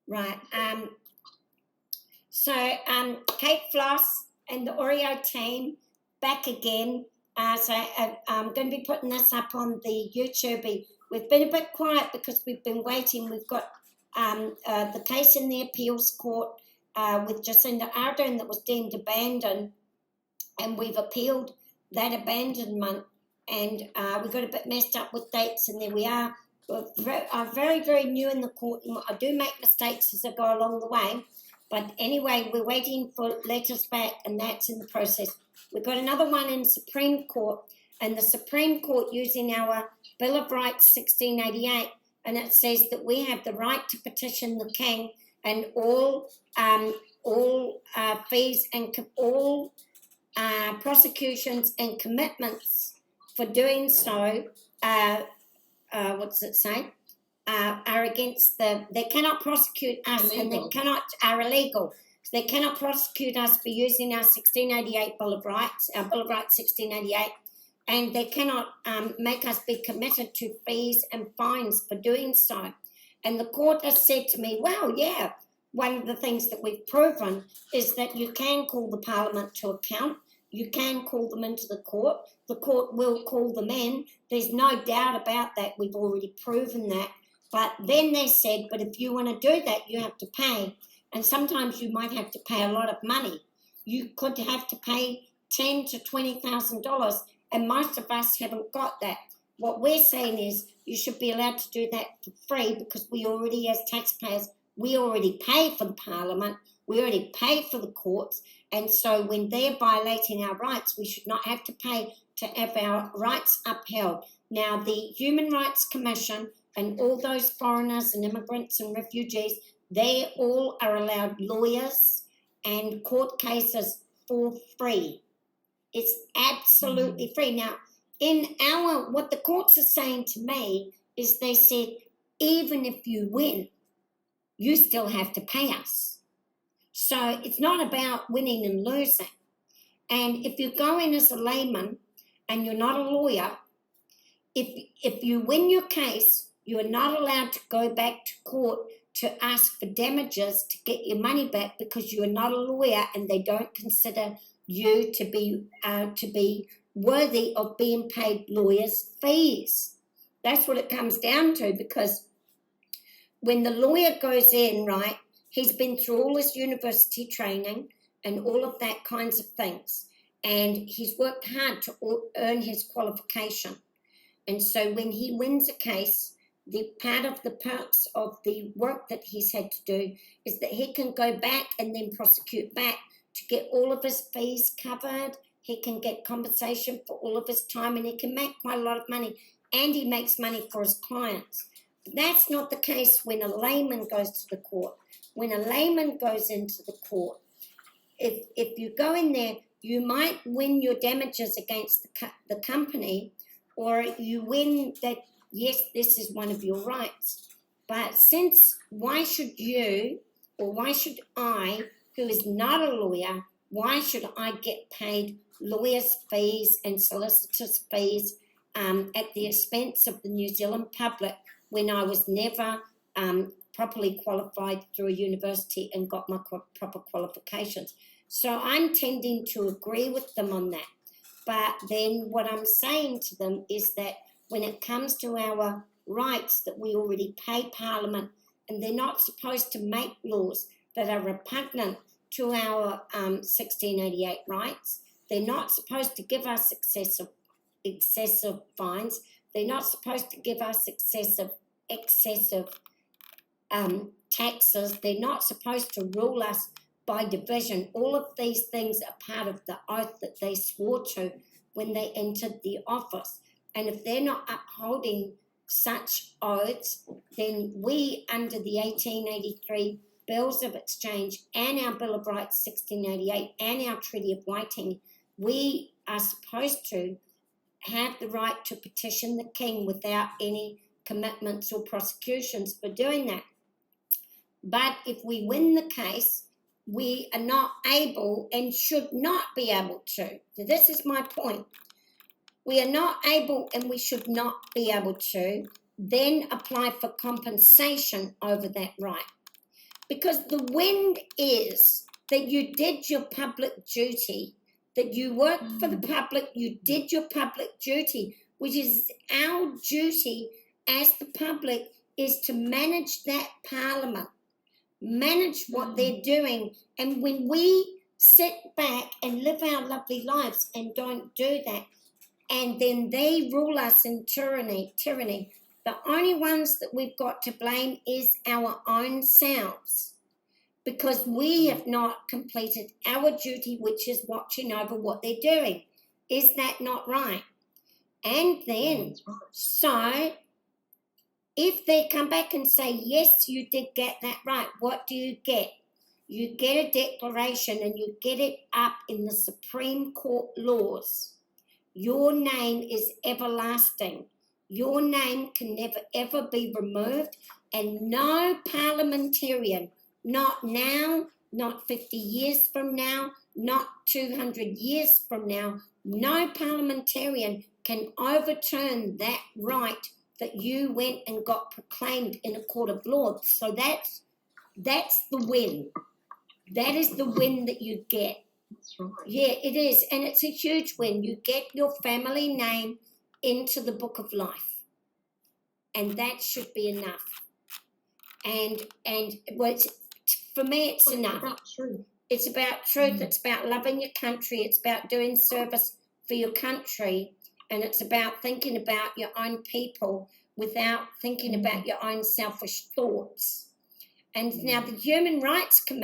Right. So Kate Floss and the Oreo team back again. I'm going to be putting this up on the YouTube. We've been a bit quiet because we've been waiting. We've got the case in the appeals court with Jacinda Ardern that was deemed abandoned, and we've appealed that abandonment, and we got a bit messed up with dates, and there we are. I'm very, very new in the court, and I do make mistakes as I go along the way. But anyway, we're waiting for letters back, and that's in the process. We've got another one in Supreme Court, and the Supreme Court using our Bill of Rights 1688, and it says that we have the right to petition the King, and all fees and all prosecutions and commitments for doing so. What does it say? Are against they cannot prosecute us, illegal. And they cannot, are illegal. They cannot prosecute us for using our 1688 Bill of Rights, our Bill of Rights 1688, and they cannot make us be committed to fees and fines for doing so. And the court has said to me, well, yeah, one of the things that we've proven is that you can call the Parliament to account. You can call them into the court. The court will call them in. There's no doubt about that. We've already proven that. But then they said, but if you want to do that, you have to pay. And sometimes you might have to pay a lot of money. You could have to pay $10,000 to $20,000, and most of us haven't got that. What we're saying is you should be allowed to do that for free, because we already, as taxpayers, we already pay for the Parliament, we already pay for the courts, and so when they're violating our rights, we should not have to pay to have our rights upheld. Now, the Human Rights Commission and all those foreigners and immigrants and refugees, they all are allowed lawyers and court cases for free. It's absolutely free. Now, what the courts are saying to me is they said, even if you win, you still have to pay us. So it's not about winning and losing. And if you go in as a layman and you're not a lawyer, if you win your case, you are not allowed to go back to court to ask for damages to get your money back, because you are not a lawyer and they don't consider you to be worthy of being paid lawyers' fees. That's what it comes down to, because when the lawyer goes in, right, he's been through all his university training and all of that kinds of things, and he's worked hard to earn his qualification. And so when he wins a case, the part of the perks of the work that he's had to do is that he can go back and then prosecute back to get all of his fees covered. He can get compensation for all of his time, and he can make quite a lot of money, and he makes money for his clients. But that's not the case when a layman goes to the court. When a layman goes into the court, if you go in there, you might win your damages against the company, or you win that, yes, this is one of your rights. But why should you, or why should I, who is not a lawyer, why should I get paid lawyers' fees and solicitors' fees at the expense of the New Zealand public, when I was never properly qualified through a university and got my proper qualifications? So I'm tending to agree with them on that. But then what I'm saying to them is that when it comes to our rights, that we already pay Parliament, and they're not supposed to make laws that are repugnant to our 1688 rights. They're not supposed to give us excessive fines. They're not supposed to give us excessive taxes. They're not supposed to rule us by division. All of these things are part of the oath that they swore to when they entered the office. And if they're not upholding such oaths, then we, under the 1883 Bills of Exchange and our Bill of Rights 1688 and our Treaty of Waitangi, we are supposed to have the right to petition the King without any commitments or prosecutions for doing that. But if we win the case, we are not able and should not be able to. So this is my point. We are not able and we should not be able to then apply for compensation over that right. Because the win is that you did your public duty, that you worked for the public, you did your public duty, which is our duty as the public, is to manage that parliament, manage what they're doing. And when we sit back and live our lovely lives and don't do that, and then they rule us in tyranny, the only ones that we've got to blame is our own selves, because we have not completed our duty, which is watching over what they're doing. Is that not right? And then, so if they come back and say, yes, you did get that right, what do you get? You get a declaration, and you get it up in the Supreme Court laws. Your name is everlasting. Your name can never, ever be removed, and no parliamentarian, not now, not 50 years from now, not 200 years from now, no parliamentarian can overturn that right that you went and got proclaimed in a court of law. So that's the win. That is the win that you get. That's right. Yeah, it is, and it's a huge win. You get your family name into the book of life, and that should be enough. And well, for me, it's enough. It's about truth. It's about truth. It's about loving your country. It's about doing service for your country, and it's about thinking about your own people without thinking about your own selfish thoughts. And now the Human Rights Commission